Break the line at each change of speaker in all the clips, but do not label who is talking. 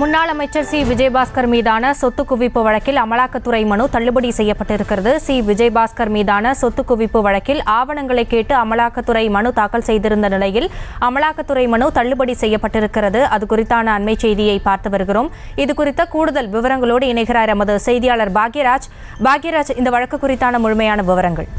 முன்னாள் அமைச்சர் சி விஜயபாஸ்கர் மீதான சொத்து குவிப்பு வழக்கில் அமலாக்கத்துறை மனு தள்ளுபடி செய்யப்பட்டிருக்கிறது. சி விஜயபாஸ்கர் மீதான சொத்து குவிப்பு வழக்கில் ஆவணங்களை கேட்டு அமலாக்கத்துறை மனு தாக்கல் செய்திருந்த நிலையில் அமலாக்கத்துறை மனு தள்ளுபடி செய்யப்பட்டிருக்கிறது. அது குறித்தான அண்மை செய்தியை பார்த்து வருகிறோம். இது குறித்த கூடுதல் விவரங்களோடு இணைகிறார் எமது செய்தியாளர் பாக்யராஜ். இந்த வழக்கு குறித்தான முழுமையான விவரங்கள்.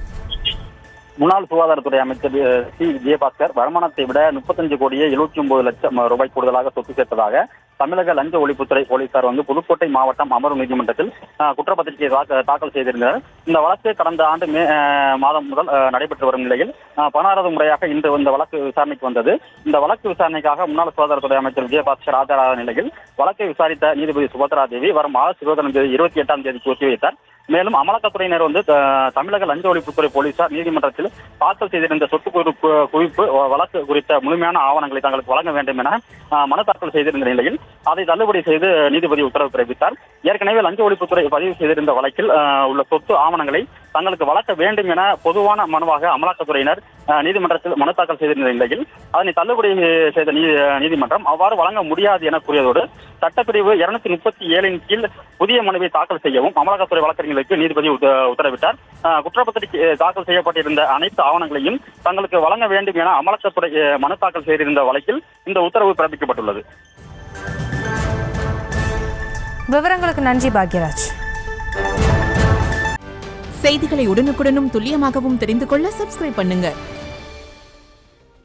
முன்னாள் சுகாதாரத்துறை அமைச்சர் சி விஜயபாஸ்கர் வருமானத்தை விட 35 கோடியே 79 லட்சம் ரூபாய் கூடுதலாக சொத்து சேர்த்ததாக தமிழக லஞ்ச ஒழிப்புத்துறை போலீசார் புதுக்கோட்டை மாவட்டம் அமர்வு நீதிமன்றத்தில் குற்றப்பத்திரிகை தாக்கல் செய்திருந்தனர். இந்த வழக்கு கடந்த ஆண்டு மே மாதம் முதல் நடைபெற்று வரும் நிலையில் 16வது முறையாக இன்று இந்த வழக்கு விசாரணைக்கு வந்தது. இந்த வழக்கு விசாரணைக்காக முன்னாள் சுகாதாரத்துறை அமைச்சர் விஜயபாஸ்கர் ஆஜரான நிலையில் வழக்கை விசாரித்த நீதிபதி சுபத்ரா தேவி வரும் ஆகஸ்ட் 28ஆம் தேதிக்கு ஒத்திவைத்தார். மேலும் அமலாக்கத்துறையினர் தமிழக லஞ்ச ஒழிப்புத்துறை போலீசார் நீதிமன்றத்தில் தாக்கல் செய்திருந்த சொத்து குவிப்பு வழக்கு குறித்த முழுமையான ஆவணங்களை தங்களுக்கு வழங்க வேண்டும் என மனு தாக்கல் செய்திருந்த நிலையில் அதை தள்ளுபடி செய்து நீதிபதி உத்தரவு பிறப்பித்தார். ஏற்கனவே லஞ்ச ஒழிப்புத்துறை பதிவு செய்திருந்த வழக்கில் உள்ள சொத்து ஆவணங்களை தங்களுக்கு வழங்க வேண்டும் என பொதுவான மனுவாக அமலாக்கத்துறையினர் நீதிமன்றத்தில் மனு தாக்கல் செய்திருந்த நிலையில் அதனை தள்ளுபடி செய்த நீதிமன்றம் அவ்வாறு வழங்க முடியாது என கூறியதோடு சட்டப்பிரிவு 237 கீழ் புதிய மனுவை தாக்கல் செய்யவும் அமலாக்கத்துறை வழக்கறிஞர்களுக்கு நீதிபதி உத்தரவிட்டார். குற்றப்பத்திரிகை தாக்கல் செய்யப்பட்டிருந்த அனைத்து ஆவணங்களையும் தங்களுக்கு வழங்க வேண்டும் என அமலாக்கத்துறை மனு தாக்கல் செய்திருந்த வழக்கில் இந்த உத்தரவு பிறப்பிக்கப்பட்டுள்ளது.
விவரங்களுக்கு நன்றி பாக்யராஜ்.
செய்திகளை உடனுக்குடனும் துல்லியமாகவும் தெரிந்து கொள்ள சப்ஸ்கிரைப் பண்ணுங்க.